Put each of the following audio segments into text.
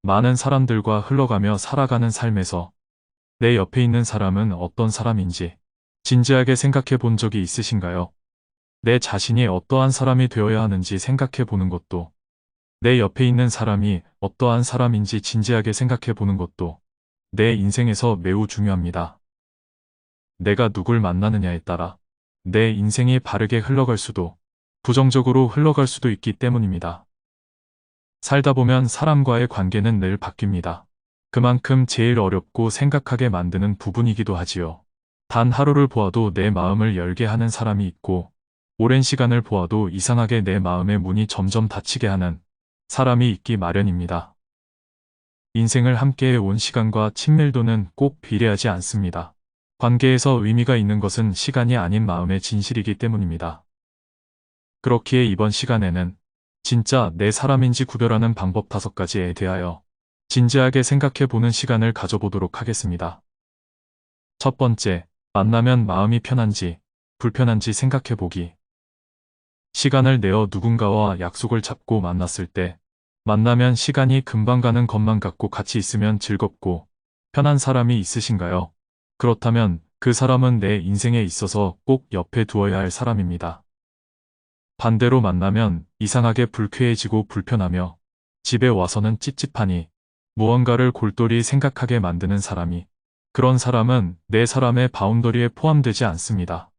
많은 사람들과 흘러가며 살아가는 삶에서 내 옆에 있는 사람은 어떤 사람인지 진지하게 생각해 본 적이 있으신가요? 내 자신이 어떠한 사람이 되어야 하는지 생각해 보는 것도, 내 옆에 있는 사람이 어떠한 사람인지 진지하게 생각해 보는 것도 내 인생에서 매우 중요합니다. 내가 누굴 만나느냐에 따라 내 인생이 바르게 흘러갈 수도, 부정적으로 흘러갈 수도 있기 때문입니다. 살다 보면 사람과의 관계는 늘 바뀝니다. 그만큼 제일 어렵고 생각하게 만드는 부분이기도 하지요. 단 하루를 보아도 내 마음을 열게 하는 사람이 있고, 오랜 시간을 보아도 이상하게 내 마음의 문이 점점 닫히게 하는 사람이 있기 마련입니다. 인생을 함께해 온 시간과 친밀도는 꼭 비례하지 않습니다. 관계에서 의미가 있는 것은 시간이 아닌 마음의 진실이기 때문입니다. 그렇기에 이번 시간에는 진짜 내 사람인지 구별하는 방법 5가지에 대하여 진지하게 생각해 보는 시간을 가져보도록 하겠습니다. 첫 번째, 만나면 마음이 편한지 불편한지 생각해 보기. 시간을 내어 누군가와 약속을 잡고 만났을 때, 만나면 시간이 금방 가는 것만 같고 같이 있으면 즐겁고 편한 사람이 있으신가요? 그렇다면 그 사람은 내 인생에 있어서 꼭 옆에 두어야 할 사람입니다. 반대로 만나면 이상하게 불쾌해지고 불편하며 집에 와서는 찝찝하니 무언가를 골똘히 생각하게 만드는 사람이, 그런 사람은 내 사람의 바운더리에 포함되지 않습니다.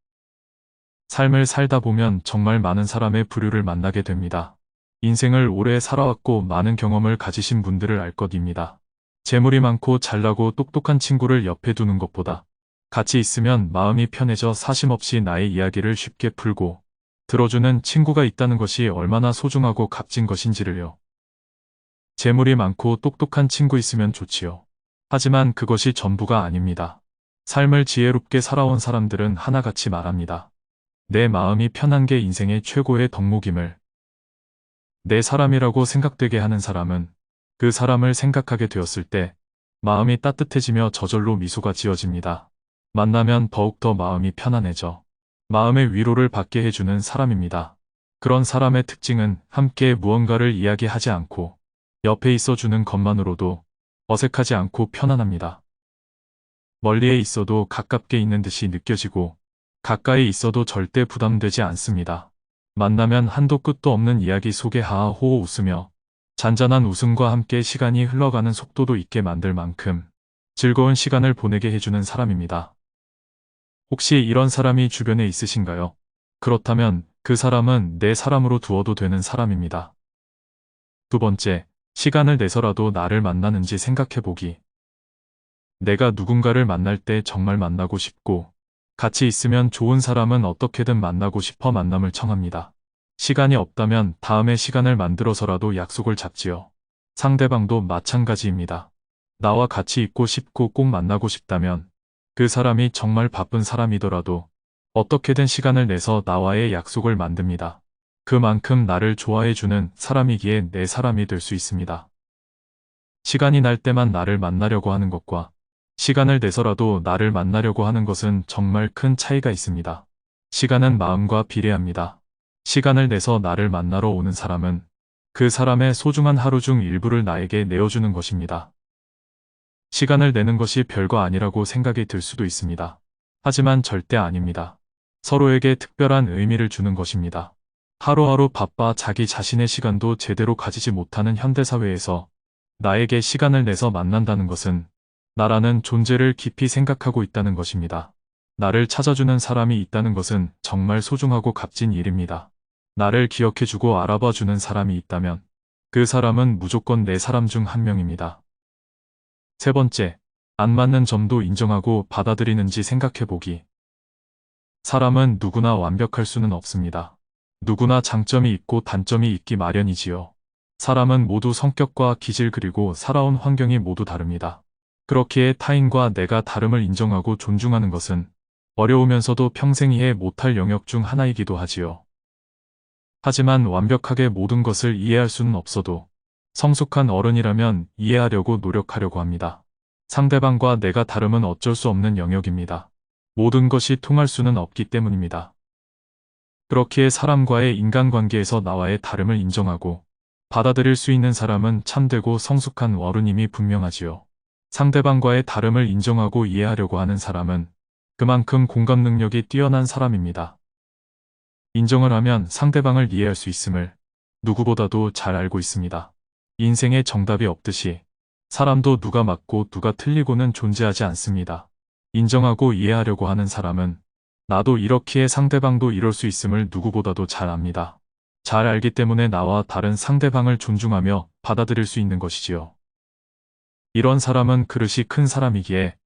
삶을 살다 보면 정말 많은 사람의 부류를 만나게 됩니다. 인생을 오래 살아왔고 많은 경험을 가지신 분들을 알 것입니다. 재물이 많고 잘나고 똑똑한 친구를 옆에 두는 것보다 같이 있으면 마음이 편해져 사심없이 나의 이야기를 쉽게 풀고 들어주는 친구가 있다는 것이 얼마나 소중하고 값진 것인지를요. 재물이 많고 똑똑한 친구 있으면 좋지요. 하지만 그것이 전부가 아닙니다. 삶을 지혜롭게 살아온 사람들은 하나같이 말합니다. 내 마음이 편한 게 인생의 최고의 덕목임을. 내 사람이라고 생각되게 하는 사람은 그 사람을 생각하게 되었을 때 마음이 따뜻해지며 저절로 미소가 지어집니다. 만나면 더욱더 마음이 편안해져 마음의 위로를 받게 해주는 사람입니다. 그런 사람의 특징은 함께 무언가를 이야기하지 않고 옆에 있어주는 것만으로도 어색하지 않고 편안합니다. 멀리에 있어도 가깝게 있는 듯이 느껴지고 가까이 있어도 절대 부담되지 않습니다. 만나면 한도 끝도 없는 이야기 속에 하하호호 웃으며 잔잔한 웃음과 함께 시간이 흘러가는 속도도 있게 만들 만큼 즐거운 시간을 보내게 해주는 사람입니다. 혹시 이런 사람이 주변에 있으신가요? 그렇다면 그 사람은 내 사람으로 두어도 되는 사람입니다. 두 번째, 시간을 내서라도 나를 만나는지 생각해보기. 내가 누군가를 만날 때 정말 만나고 싶고 같이 있으면 좋은 사람은 어떻게든 만나고 싶어 만남을 청합니다. 시간이 없다면 다음에 시간을 만들어서라도 약속을 잡지요. 상대방도 마찬가지입니다. 나와 같이 있고 싶고 꼭 만나고 싶다면 그 사람이 정말 바쁜 사람이더라도 어떻게든 시간을 내서 나와의 약속을 만듭니다. 그만큼 나를 좋아해주는 사람이기에 내 사람이 될 수 있습니다. 시간이 날 때만 나를 만나려고 하는 것과 시간을 내서라도 나를 만나려고 하는 것은 정말 큰 차이가 있습니다. 시간은 마음과 비례합니다. 시간을 내서 나를 만나러 오는 사람은 그 사람의 소중한 하루 중 일부를 나에게 내어주는 것입니다. 시간을 내는 것이 별거 아니라고 생각이 들 수도 있습니다. 하지만 절대 아닙니다. 서로에게 특별한 의미를 주는 것입니다. 하루하루 바빠 자기 자신의 시간도 제대로 가지지 못하는 현대사회에서 나에게 시간을 내서 만난다는 것은 나라는 존재를 깊이 생각하고 있다는 것입니다. 나를 찾아주는 사람이 있다는 것은 정말 소중하고 값진 일입니다. 나를 기억해주고 알아봐주는 사람이 있다면 그 사람은 무조건 내 사람 중 한 명입니다. 세 번째, 안 맞는 점도 인정하고 받아들이는지 생각해보기. 사람은 누구나 완벽할 수는 없습니다. 누구나 장점이 있고 단점이 있기 마련이지요. 사람은 모두 성격과 기질 그리고 살아온 환경이 모두 다릅니다. 그렇기에 타인과 내가 다름을 인정하고 존중하는 것은 어려우면서도 평생 이해 못할 영역 중 하나이기도 하지요. 하지만 완벽하게 모든 것을 이해할 수는 없어도 성숙한 어른이라면 이해하려고 노력하려고 합니다. 상대방과 내가 다름은 어쩔 수 없는 영역입니다. 모든 것이 통할 수는 없기 때문입니다. 그렇기에 사람과의 인간관계에서 나와의 다름을 인정하고 받아들일 수 있는 사람은 참되고 성숙한 어른임이 분명하지요. 상대방과의 다름을 인정하고 이해하려고 하는 사람은 그만큼 공감 능력이 뛰어난 사람입니다. 인정을 하면 상대방을 이해할 수 있음을 누구보다도 잘 알고 있습니다. 인생에 정답이 없듯이 사람도 누가 맞고 누가 틀리고는 존재하지 않습니다. 인정하고 이해하려고 하는 사람은 나도 이렇기에 상대방도 이럴 수 있음을 누구보다도 잘 압니다. 잘 알기 때문에 나와 다른 상대방을 존중하며 받아들일 수 있는 것이지요. 이런 사람은 그릇이 큰 사람이기에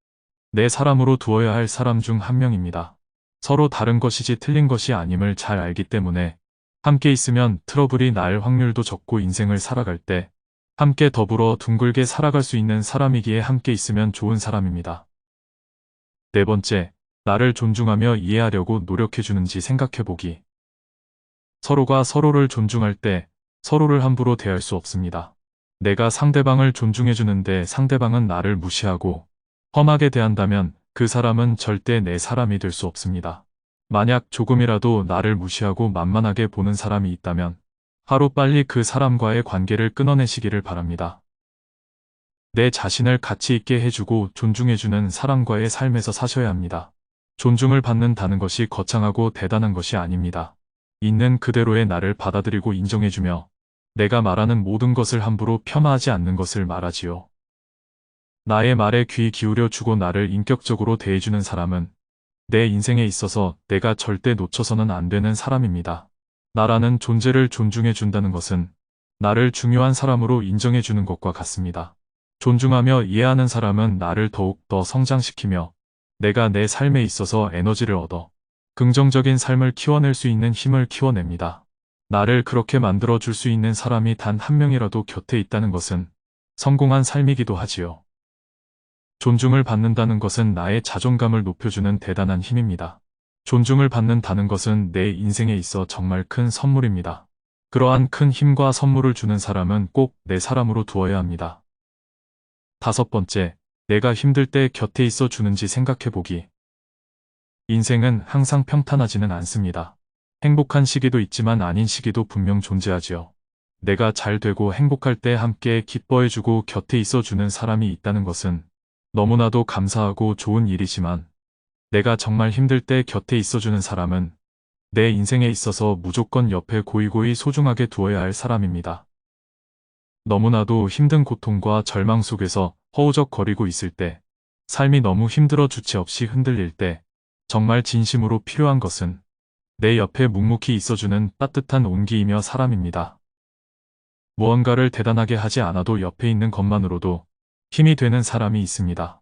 내 사람으로 두어야 할 사람 중 한 명입니다. 서로 다른 것이지 틀린 것이 아님을 잘 알기 때문에 함께 있으면 트러블이 날 확률도 적고 인생을 살아갈 때 함께 더불어 둥글게 살아갈 수 있는 사람이기에 함께 있으면 좋은 사람입니다. 네 번째, 나를 존중하며 이해하려고 노력해주는지 생각해보기. 서로가 서로를 존중할 때 서로를 함부로 대할 수 없습니다. 내가 상대방을 존중해주는데 상대방은 나를 무시하고 험하게 대한다면 그 사람은 절대 내 사람이 될 수 없습니다. 만약 조금이라도 나를 무시하고 만만하게 보는 사람이 있다면 하루빨리 그 사람과의 관계를 끊어내시기를 바랍니다. 내 자신을 가치 있게 해주고 존중해주는 사람과의 삶에서 사셔야 합니다. 존중을 받는다는 것이 거창하고 대단한 것이 아닙니다. 있는 그대로의 나를 받아들이고 인정해주며 내가 말하는 모든 것을 함부로 폄하하지 않는 것을 말하지요. 나의 말에 귀 기울여 주고 나를 인격적으로 대해주는 사람은 내 인생에 있어서 내가 절대 놓쳐서는 안 되는 사람입니다. 나라는 존재를 존중해 준다는 것은 나를 중요한 사람으로 인정해 주는 것과 같습니다. 존중하며 이해하는 사람은 나를 더욱 더 성장시키며 내가 내 삶에 있어서 에너지를 얻어 긍정적인 삶을 키워낼 수 있는 힘을 키워냅니다. 나를 그렇게 만들어 줄 수 있는 사람이 단 한 명이라도 곁에 있다는 것은 성공한 삶이기도 하지요. 존중을 받는다는 것은 나의 자존감을 높여주는 대단한 힘입니다. 존중을 받는다는 것은 내 인생에 있어 정말 큰 선물입니다. 그러한 큰 힘과 선물을 주는 사람은 꼭 내 사람으로 두어야 합니다. 다섯 번째, 내가 힘들 때 곁에 있어 주는지 생각해보기. 인생은 항상 평탄하지는 않습니다. 행복한 시기도 있지만 아닌 시기도 분명 존재하지요. 내가 잘 되고 행복할 때 함께 기뻐해주고 곁에 있어 주는 사람이 있다는 것은 너무나도 감사하고 좋은 일이지만 내가 정말 힘들 때 곁에 있어주는 사람은 내 인생에 있어서 무조건 옆에 고이고이 소중하게 두어야 할 사람입니다. 너무나도 힘든 고통과 절망 속에서 허우적거리고 있을 때, 삶이 너무 힘들어 주체 없이 흔들릴 때 정말 진심으로 필요한 것은 내 옆에 묵묵히 있어주는 따뜻한 온기이며 사람입니다. 무언가를 대단하게 하지 않아도 옆에 있는 것만으로도 힘이 되는 사람이 있습니다.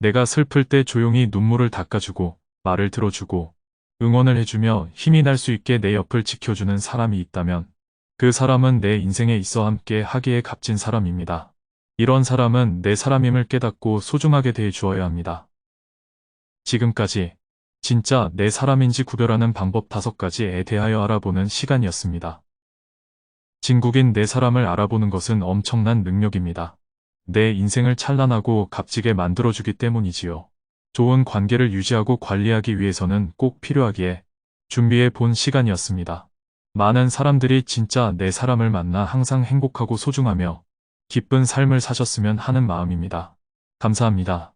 내가 슬플 때 조용히 눈물을 닦아주고 말을 들어주고 응원을 해주며 힘이 날 수 있게 내 옆을 지켜주는 사람이 있다면 그 사람은 내 인생에 있어 함께 하기에 값진 사람입니다. 이런 사람은 내 사람임을 깨닫고 소중하게 대해 주어야 합니다. 지금까지 진짜 내 사람인지 구별하는 방법 5가지에 대하여 알아보는 시간이었습니다. 진국인 내 사람을 알아보는 것은 엄청난 능력입니다. 내 인생을 찬란하고 값지게 만들어주기 때문이지요. 좋은 관계를 유지하고 관리하기 위해서는 꼭 필요하기에 준비해 본 시간이었습니다. 많은 사람들이 진짜 내 사람을 만나 항상 행복하고 소중하며 기쁜 삶을 사셨으면 하는 마음입니다. 감사합니다.